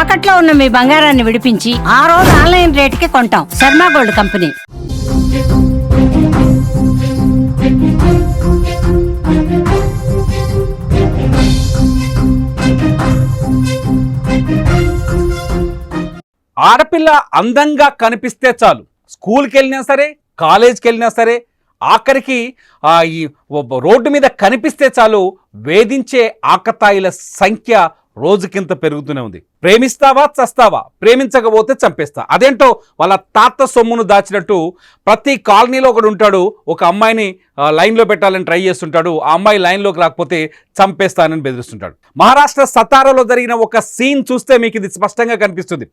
తాకట్లో ఉన్న మీ బంగారాన్ని విడిపించి ఆ రోజు ఆన్లైన్ రేటుకి కొంటాం. Sharma gold company. ఆడపిల్ల అందంగా కనిపిస్తే చాలు, స్కూల్కి వెళ్ళినా సరే, కాలేజ్కి వెళ్ళినా సరే, ఆఖరికి ఈ రోడ్డు మీద కనిపిస్తే చాలు వేధించే ఆకతాయిల సంఖ్య రోజుకింత పెరుగుతూనే ఉంది. ప్రేమిస్తావా చస్తావా, ప్రేమించకపోతే చంపేస్తా. అదేంటో వాళ్ళ తాత సొమ్మును దాచినట్టు ప్రతి కాలనీలో ఒకడు ఉంటాడు, ఒక అమ్మాయిని లైన్లో పెట్టాలని ట్రై చేస్తుంటాడు. ఆ అమ్మాయి లైన్లోకి రాకపోతే చంపేస్తానని బెదిరిస్తుంటాడు. మహారాష్ట్ర సతారాలో జరిగిన ఒక సీన్ చూస్తే మీకు ఇది స్పష్టంగా కనిపిస్తుంది.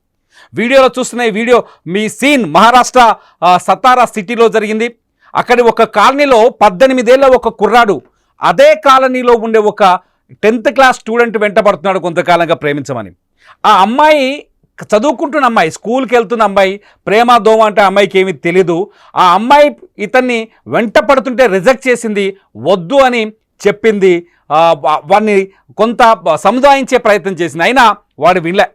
వీడియోలో చూస్తున్న ఈ వీడియో మీ సీన్ మహారాష్ట్ర సతారా సిటీలో జరిగింది. అక్కడి ఒక కాలనీలో 18 ఏళ్ల ఒక కుర్రాడు అదే కాలనీలో ఉండే ఒక 10th క్లాస్ స్టూడెంట్ వెంటబడుతున్నాడు కొంతకాలంగా ప్రేమించమని. ఆ అమ్మాయి చదువుకుంటున్న అమ్మాయి, స్కూల్కి వెళ్తున్న అమ్మాయి, ప్రేమ దోమ అంటే అమ్మాయికి ఏమీ తెలీదు. ఆ అమ్మాయి ఇతన్ని వెంట పడుతుంటే రిజెక్ట్ చేసింది, వద్దు అని చెప్పింది, వాడిని కొంత సముదాయించే ప్రయత్నం చేసింది. అయినా వాడు వినలే.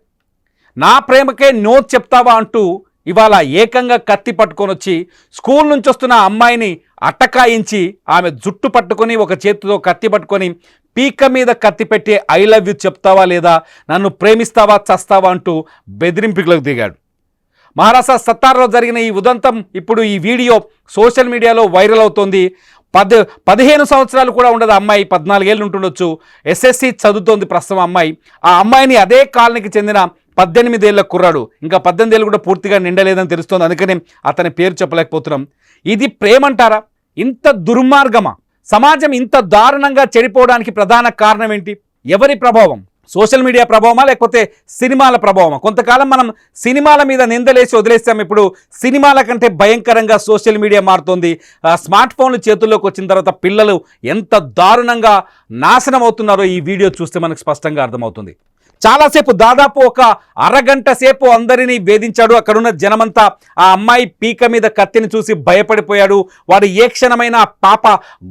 నా ప్రేమకే నో చెప్తావా అంటూ ఇవాళ ఏకంగా కత్తి పట్టుకొని వచ్చి స్కూల్ నుంచి వస్తున్న అమ్మాయిని అట్టకాయించి ఆమె జుట్టు పట్టుకొని ఒక చేతితో కత్తి పట్టుకొని పీక మీద కత్తి పెట్టి ఐ లవ్ యూ చెప్తావా లేదా, నన్ను ప్రేమిస్తావా చస్తావా అంటూ బెదిరింపులకు దిగాడు. మహారాష్ట్ర సతారాలో జరిగిన ఈ ఉదంతం ఇప్పుడు ఈ వీడియో సోషల్ మీడియాలో వైరల్ అవుతోంది. 15 సంవత్సరాలు కూడా ఉండదు అమ్మాయి, 14 ఏళ్ళు ఉంటుండొచ్చు. SSC చదువుతోంది ప్రస్తుతం అమ్మాయి. ఆ అమ్మాయిని అదే కాలనీకి చెందిన 18 ఏళ్ల కుర్రాడు, ఇంకా 18 ఏళ్ళు కూడా పూర్తిగా నిండలేదని తెలుస్తోంది, అందుకని అతని పేరు చెప్పలేకపోతున్నాం. ఇది ప్రేమంటారా? ఇంత దుర్మార్గమా? సమాజం ఇంత దారుణంగా చెడిపోవడానికి ప్రధాన కారణం ఏంటి? ఎవరి ప్రభావం? సోషల్ మీడియా ప్రభావమా లేకపోతే సినిమాల ప్రభావమా? కొంతకాలం మనం సినిమాల మీద నిందలేసి వదిలేస్తాం. ఇప్పుడు సినిమాల కంటే భయంకరంగా సోషల్ మీడియా మారుతోంది. స్మార్ట్ ఫోన్లు చేతుల్లోకి వచ్చిన తర్వాత పిల్లలు ఎంత దారుణంగా నాశనం అవుతున్నారో ఈ వీడియో చూస్తే మనకు స్పష్టంగా అర్థమవుతుంది. చాలాసేపు, దాదాపు ఒక అరగంట సేపు అందరినీ వేధించాడు. అక్కడున్న జనమంతా ఆ అమ్మాయి పీక మీద కత్తిని చూసి భయపడిపోయాడు. వాడు ఏ క్షణమైనా పాప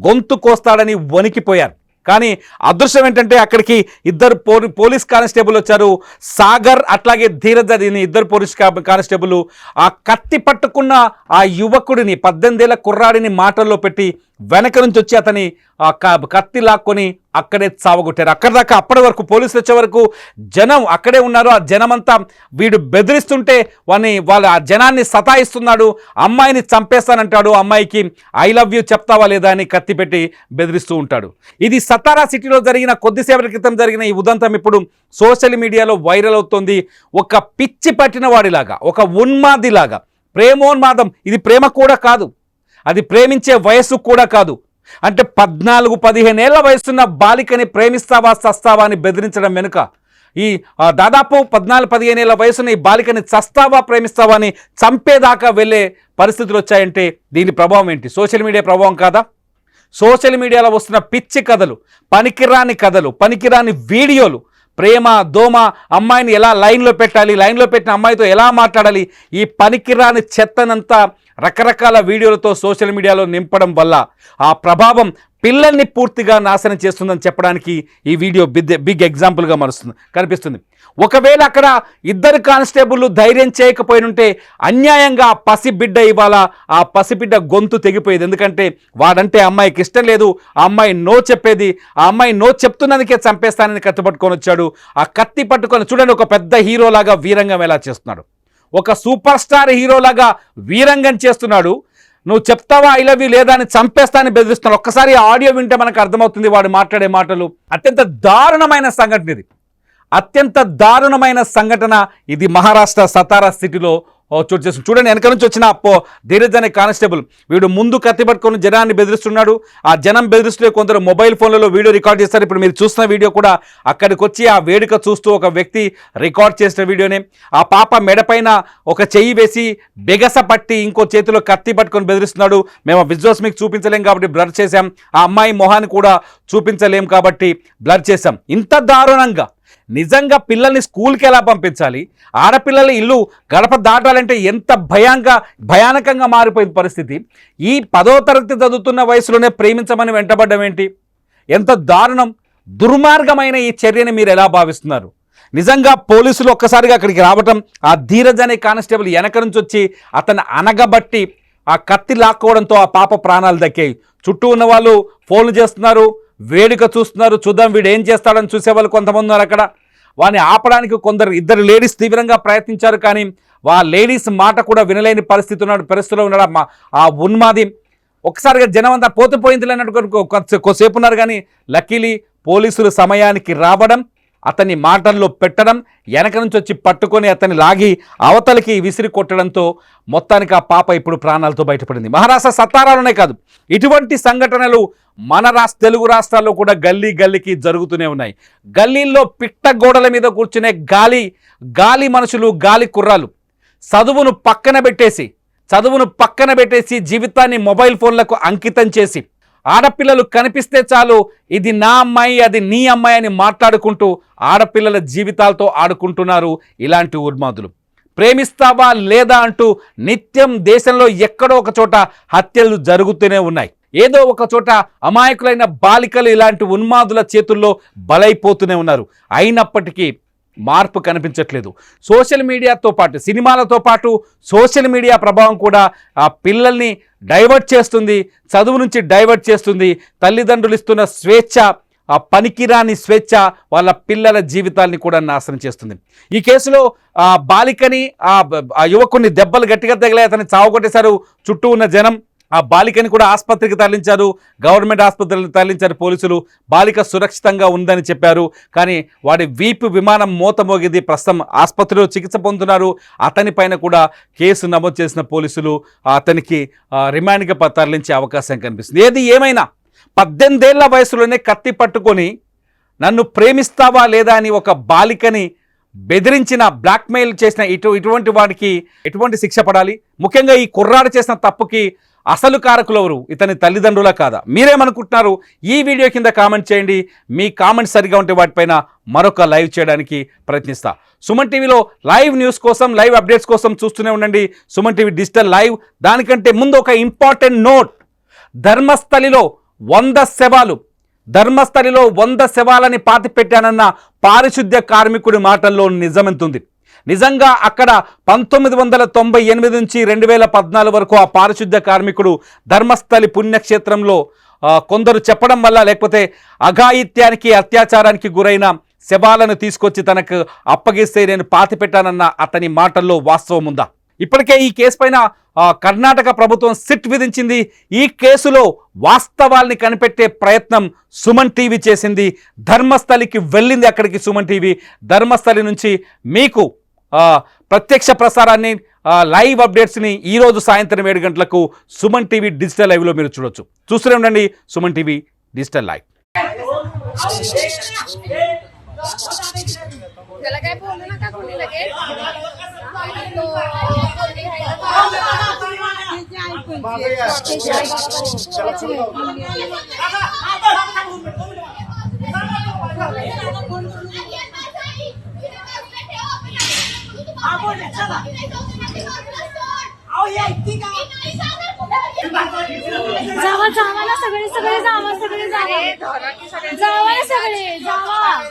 గొంతు కోస్తాడని వణికిపోయారు. కానీ అదృష్టం ఏంటంటే అక్కడికి ఇద్దరు పోలీస్ కానిస్టేబుల్ వచ్చారు. సాగర్ అట్లాగే ధీరజ్ అని ఇద్దరు పోలీస్ కానిస్టేబుల్ ఆ కత్తి పట్టుకున్న ఆ యువకుడిని, 18 ఏళ్ల కుర్రాడిని మాటల్లో పెట్టి వెనక నుంచి వచ్చి అతని కత్తి లాక్కొని అక్కడే చావగొట్టారు. అప్పటి వరకు పోలీసులు వచ్చే వరకు జనం అక్కడే ఉన్నారు. ఆ జనమంతా వీడు బెదిరిస్తుంటే వాళ్ళ ఆ జనాన్ని సతాయిస్తున్నాడు, అమ్మాయిని చంపేస్తానంటాడు, అమ్మాయికి ఐ లవ్ యూ చెప్తావా లేదా అని కత్తి పెట్టి బెదిరిస్తూ ఉంటాడు. ఇది సతారా సిటీలో జరిగిన కొద్దిసేపటి క్రితం జరిగిన ఈ ఉదంతం ఇప్పుడు సోషల్ మీడియాలో వైరల్ అవుతోంది. ఒక పిచ్చి పట్టిన వాడిలాగా, ఒక ఉన్మాదిలాగా, ప్రేమోన్మాదం. ఇది ప్రేమ కూడా కాదు, అది ప్రేమించే వయస్సు కూడా కాదు. అంటే 14-15 ఏళ్ల వయసున్న బాలికని ప్రేమిస్తావా చస్తావా అని బెదిరించడం వెనుక ఈ దాదాపు 14-15 ఏళ్ల వయసున్న ఈ బాలికని చస్తావా ప్రేమిస్తావా అని చంపేదాకా వెళ్ళే పరిస్థితులు వచ్చాయంటే దీని ప్రభావం ఏంటి? సోషల్ మీడియా ప్రభావం కాదా? సోషల్ మీడియాలో వస్తున్న పిచ్చి కథలు, పనికిరాని కథలు, పనికిరాని వీడియోలు, ప్రేమ దోమ, అమ్మాయిని ఎలా లైన్లో పెట్టాలి, లైన్లో పెట్టిన అమ్మాయితో ఎలా మాట్లాడాలి, ఈ పనికిరాని చెత్తనంతా రకరకాల వీడియోలతో సోషల్ మీడియాలో నింపడం వల్ల ఆ ప్రభావం పిల్లల్ని పూర్తిగా నాశనం చేస్తుందని చెప్పడానికి ఈ వీడియో బిగ్ ఎగ్జాంపుల్గా కనిపిస్తుంది. ఒకవేళ అక్కడ ఇద్దరు కానిస్టేబుల్ ధైర్యం చేయకపోయినుంటే అన్యాయంగా ఆ పసిబిడ్డ ఇవాళ ఆ పసిబిడ్డ గొంతు తెగిపోయేది. ఎందుకంటే వాడంటే అమ్మాయికి ఇష్టం లేదు, ఆ అమ్మాయి నో చెప్పేది, ఆ అమ్మాయి నో చెప్తున్నందుకే చంపేస్తానని కత్తి పట్టుకొని వచ్చాడు. ఆ కత్తి పట్టుకొని చూడండి, ఒక పెద్ద హీరోలాగా వీరంగం ఎలా చేస్తున్నాడు, ఒక సూపర్ స్టార్ హీరోలాగా వీరంగం చేస్తున్నాడు. నువ్వు చెప్తావా ఐ లవ్ యూ లేదా అని చంపేస్తానని బెదిరిస్తున్నాడు. ఒక్కసారి ఆడియో వింటే మనకు అర్థమవుతుంది వాడు మాట్లాడే మాటలు. అత్యంత దారుణమైన సంఘటన ఇది, అత్యంత దారుణమైన సంఘటన ఇది మహారాష్ట్ర సతారా సిటీలో చోటు చేస్తుంది. చూడండి, వెనక నుంచి వచ్చిన ధీరజ్ అనే కానిస్టేబుల్ వీడు ముందు కత్తి పట్టుకొని జనాన్ని బెదిరిస్తున్నాడు. ఆ జనం బెదిరిస్తూ కొందరు మొబైల్ ఫోన్లలో వీడియో రికార్డ్ చేస్తారు. ఇప్పుడు మీరు చూస్తున్న వీడియో కూడా అక్కడికి వచ్చి ఆ వేడుక చూస్తూ ఒక వ్యక్తి రికార్డ్ చేసిన వీడియోనే. ఆ పాప మెడపైన ఒక చెయ్యి వేసి బెగస పట్టి ఇంకో చేతిలో కత్తి పట్టుకొని బెదిరిస్తున్నాడు. మేము విజువల్స్ మీకు చూపించలేం కాబట్టి బ్లర్ చేశాం, ఆ అమ్మాయి మొహాన్ని కూడా చూపించలేం కాబట్టి బ్లర్ చేశాం. ఇంత దారుణంగా నిజంగా పిల్లల్ని స్కూల్కి ఎలా పంపించాలి, ఆడపిల్లల ఇల్లు గడప దాటాలంటే ఎంత భయానకంగా మారిపోయిన పరిస్థితి. ఈ 10వ తరగతి చదువుతున్న వయసులోనే ప్రేమించమని వెంటబడ్డం ఏంటి? ఎంత దారుణం, దుర్మార్గమైన ఈ చర్యని మీరు ఎలా భావిస్తున్నారు? నిజంగా పోలీసులు ఒక్కసారిగా అక్కడికి రావటం, ఆ ధీరజ్ అనే కానిస్టేబుల్ వెనక నుంచి వచ్చి అతన్ని అనగబట్టి ఆ కత్తి లాక్కోవడంతో ఆ పాప ప్రాణాలు దక్కాయి. చుట్టూ ఉన్న వాళ్ళు ఫోన్లు చేస్తున్నారు, వేడుక చూస్తున్నారు, చూద్దాం వీడు ఏం చేస్తాడని చూసేవాళ్ళు కొంతమంది ఉన్నారు అక్కడ. వాడిని ఆపడానికి ఇద్దరు లేడీస్ తీవ్రంగా ప్రయత్నించారు, కానీ ఆ లేడీస్ మాట కూడా వినలేని పరిస్థితిలో ఉన్నాడు ఆ ఉన్మాది. ఒకసారిగా జనం అంతా పోయింది అన్నట్టు కొద్దిసేపు ఉన్నారు, కానీ లక్కీలీ పోలీసులు సమయానికి రావడం, అతన్ని మాటల్లో పెట్టడం, వెనక నుంచి వచ్చి పట్టుకొని అతన్ని లాగి అవతలికి విసిరి కొట్టడంతో మొత్తానికి ఆ పాప ఇప్పుడు ప్రాణాలతో బయటపడింది. మహారాష్ట్ర సతారాలోనే కాదు, ఇటువంటి సంఘటనలు మన తెలుగు రాష్ట్రాల్లో కూడా గల్లీకి జరుగుతూనే ఉన్నాయి. గల్లీల్లో పిట్ట గోడల మీద కూర్చునే గాలి మనుషులు, గాలి కుర్రాలు చదువును పక్కన పెట్టేసి జీవితాన్ని మొబైల్ ఫోన్లకు అంకితం చేసి, ఆడపిల్లలు కనిపిస్తే చాలు ఇది నా అమ్మాయి, అది నీ అమ్మాయి అని మాట్లాడుకుంటూ ఆడపిల్లల జీవితాలతో ఆడుకుంటున్నారు ఇలాంటి ఉన్మాదులు. ప్రేమిస్తావా లేదా అంటూ నిత్యం దేశంలో ఎక్కడో ఒక చోట హత్యలు జరుగుతూనే ఉన్నాయి. ఏదో ఒక చోట అమాయకులైన బాలికలు ఇలాంటి ఉన్మాదుల చేతుల్లో బలైపోతూనే ఉన్నారు. అయినప్పటికీ మార్పు కనిపించట్లేదు. సోషల్ మీడియాతో పాటు, సినిమాలతో పాటు సోషల్ మీడియా ప్రభావం కూడా ఆ పిల్లల్ని డైవర్ట్ చేస్తుంది, చదువు నుంచి డైవర్ట్ చేస్తుంది. తల్లిదండ్రులు ఇస్తున్న స్వేచ్ఛ, ఆ పనికిరాని స్వేచ్ఛ వాళ్ళ పిల్లల జీవితాల్ని కూడా నాశనం చేస్తుంది. ఈ కేసులో ఆ బాలికని, ఆ యువకుని దెబ్బలు గట్టిగా తగిలాయి, అతన్ని చావగొట్టేశారు. చుట్టూ ఉన్న జనం ఆ బాలికని కూడా ఆసుపత్రికి తరలించారు, గవర్నమెంట్ ఆసుపత్రికి తరలించారు పోలీసులు. బాలిక సురక్షితంగా ఉందని చెప్పారు, కానీ వాడి వీపు విమానం మోత మోగింది. ప్రస్తుతం ఆసుపత్రిలో చికిత్స పొందుతున్నారు. అతనిపైన కూడా కేసు నమోదు చేసిన పోలీసులు అతనికి రిమాండ్కి తరలించే అవకాశం కనిపిస్తుంది. ఏది ఏమైనా 18 ఏళ్ల వయసులోనే కత్తి పట్టుకొని నన్ను ప్రేమిస్తావా లేదా అని ఒక బాలికని బెదిరించిన, బ్లాక్మెయిల్ చేసిన ఇటువంటి వాడికి ఎటువంటి శిక్ష పడాలి? ముఖ్యంగా ఈ కుర్రాడు చేసిన తప్పుకి అసలు కారకులు ఎవరు? ఇతని తల్లిదండ్రుల కాదా? మీరేమనుకుంటున్నారు? ఈ వీడియో కింద కామెంట్ చేయండి. మీ కామెంట్స్ సరిగా ఉంటే వాటిపైన మరొక లైవ్ చేయడానికి ప్రయత్నిస్తా. సుమన్ టీవీలో లైవ్ న్యూస్ కోసం, లైవ్ అప్డేట్స్ కోసం చూస్తూనే ఉండండి సుమన్ టీవీ డిజిటల్ లైవ్. దానికంటే ముందు ఒక ఇంపార్టెంట్ నోట్. ధర్మస్థలిలో 100 శవాలని పాతిపెట్టానన్న పారిశుద్ధ్య కార్మికుడి మాటల్లో నిజమెంతుంది. నిజంగా అక్కడ 1998 నుంచి 2014 వరకు ఆ పారిశుద్ధ్య కార్మికుడు ధర్మస్థలి పుణ్యక్షేత్రంలో కొందరు చెప్పడం వల్ల, లేకపోతే అఘాయిత్యానికి, అత్యాచారానికి గురైన శవాలను తీసుకొచ్చి తనకు అప్పగిస్తే నేను పాతిపెట్టానన్న అతని మాటల్లో వాస్తవం ఉందా? ఇప్పటికే ఈ కేసు పైన కర్ణాటక ప్రభుత్వం సిట్ విధించింది. ఈ కేసులో వాస్తవాల్ని కనిపెట్టే ప్రయత్నం సుమన్ టీవీ చేసింది. ధర్మస్థలికి వెళ్ళింది అక్కడికి సుమన్ టీవీ. ధర్మస్థలి నుంచి మీకు ప్రత్యక్ష ప్రసారాన్ని, లైవ్ అప్డేట్స్ని ఈరోజు సాయంత్రం 7 గంటలకు సుమన్ టీవీ డిజిటల్ లైవ్లో మీరు చూడొచ్చు. చూస్తూనే ఉండండి సుమన్ టీవీ డిజిటల్ లైవ్. जावा ना सगळे जावा आहे